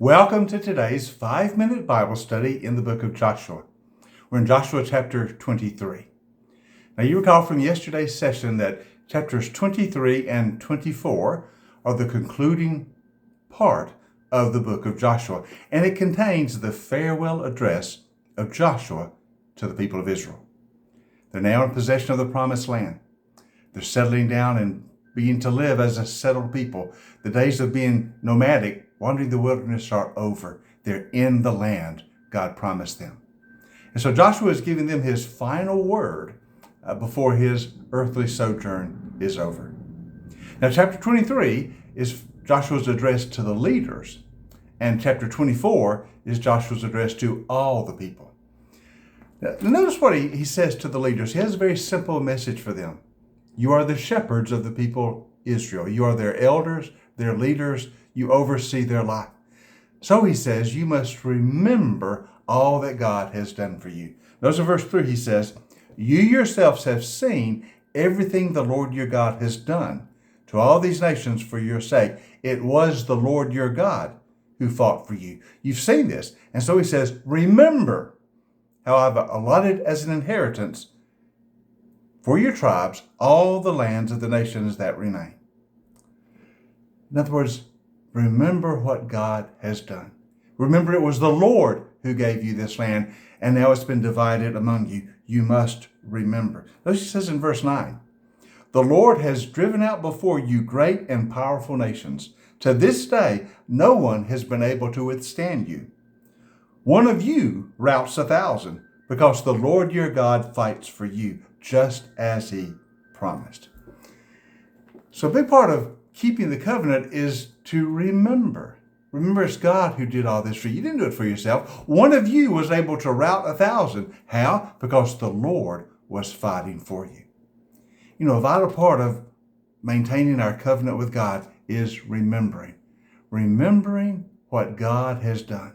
Welcome to today's 5-minute Bible study in the book of Joshua. We're in Joshua chapter 23. Now you recall from yesterday's session that chapters 23 and 24 are the concluding part of the book of Joshua, and it contains the farewell address of Joshua to the people of Israel. They're now in possession of the promised land. They're settling down and beginning to live as a settled people. The days of being nomadic, wandering the wilderness, are over. They're in the land God promised them. And so Joshua is giving them his final word before his earthly sojourn is over. Now, chapter 23 is Joshua's address to the leaders, and chapter 24 is Joshua's address to all the people. Now, notice what he says to the leaders. He has a very simple message for them. You are the shepherds of the people Israel. You are their elders, their leaders. You oversee their life. So he says, you must remember all that God has done for you. Notice in verse 3 he says, you yourselves have seen everything the Lord your God has done to all these nations for your sake. It was the Lord your God who fought for you. You've seen this. And so he says, remember how I've allotted as an inheritance for your tribes all the lands of the nations that remain. In other words, remember what God has done. Remember it was the Lord who gave you this land, and now it's been divided among you. You must remember. Notice he says in verse 9, the Lord has driven out before you great and powerful nations. To this day, no one has been able to withstand you. One of you routs 1,000, because the Lord your God fights for you, just as he promised. So a big part of keeping the covenant is to remember. Remember, it's God who did all this for you. You didn't do it for yourself. One of you was able to rout 1,000. How? Because the Lord was fighting for you. You know, a vital part of maintaining our covenant with God is remembering. Remembering what God has done.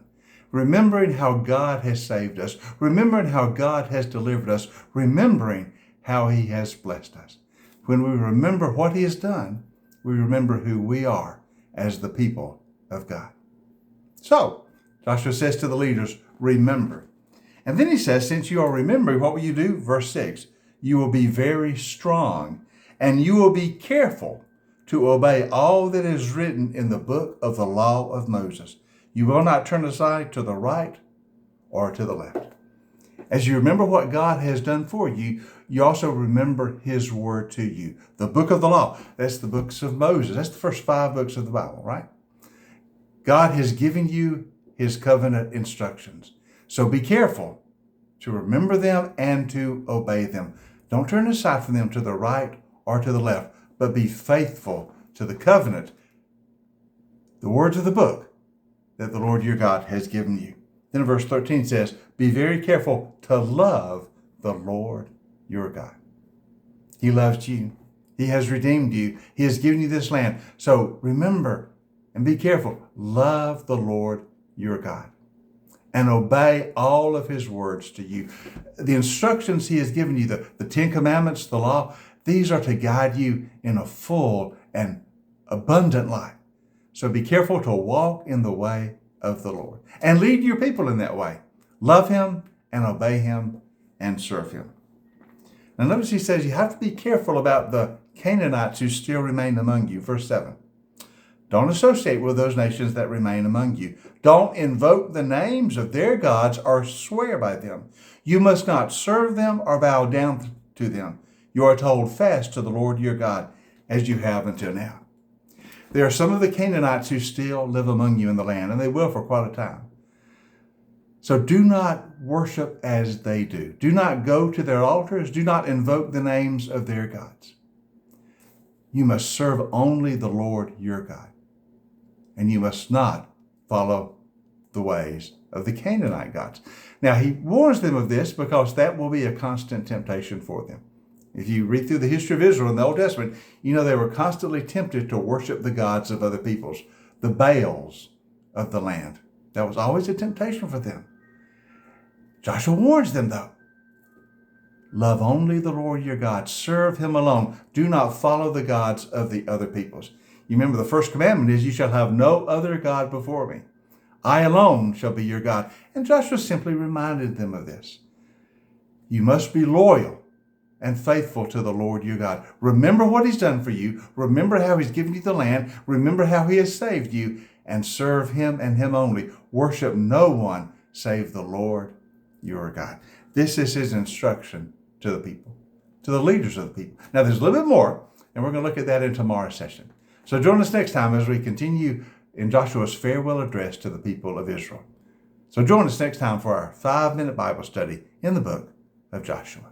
Remembering how God has saved us. Remembering how God has delivered us. Remembering how he has blessed us. When we remember what he has done, we remember who we are as the people of God. So, Joshua says to the leaders, remember. And then he says, since you are remembering, what will you do? Verse 6, you will be very strong, and you will be careful to obey all that is written in the book of the law of Moses. You will not turn aside to the right or to the left. As you remember what God has done for you, you also remember his word to you. The book of the law, that's the books of Moses. That's the first 5 books of the Bible, right? God has given you his covenant instructions. So be careful to remember them and to obey them. Don't turn aside from them to the right or to the left, but be faithful to the covenant, the words of the book that the Lord your God has given you. Then verse 13 says, be very careful to love the Lord your God. He loves you. He has redeemed you. He has given you this land. So remember and be careful. Love the Lord your God and obey all of his words to you. The instructions he has given you, the 10 Commandments, the law, these are to guide you in a full and abundant life. So be careful to walk in the way of the Lord and lead your people in that way. Love him and obey him and serve him. Now notice he says you have to be careful about the Canaanites who still remain among you. Verse 7. Don't associate with those nations that remain among you. Don't invoke the names of their gods or swear by them. You must not serve them or bow down to them. You are to hold fast to the Lord your God as you have until now. There are some of the Canaanites who still live among you in the land, and they will for quite a time. So do not worship as they do. Do not go to their altars. Do not invoke the names of their gods. You must serve only the Lord your God. And you must not follow the ways of the Canaanite gods. Now, he warns them of this because that will be a constant temptation for them. If you read through the history of Israel in the Old Testament, you know they were constantly tempted to worship the gods of other peoples, the Baals of the land. That was always a temptation for them. Joshua warns them, though. Love only the Lord your God. Serve him alone. Do not follow the gods of the other peoples. You remember the first commandment is, you shall have no other God before me. I alone shall be your God. And Joshua simply reminded them of this. You must be loyal and faithful to the Lord your God. Remember what he's done for you. Remember how he's given you the land. Remember how he has saved you, and serve him and him only. Worship no one save the Lord your God. This is his instruction to the people, to the leaders of the people. Now, there's a little bit more, and we're going to look at that in tomorrow's session. So join us next time as we continue in Joshua's farewell address to the people of Israel. So join us next time for our 5-minute Bible study in the book of Joshua.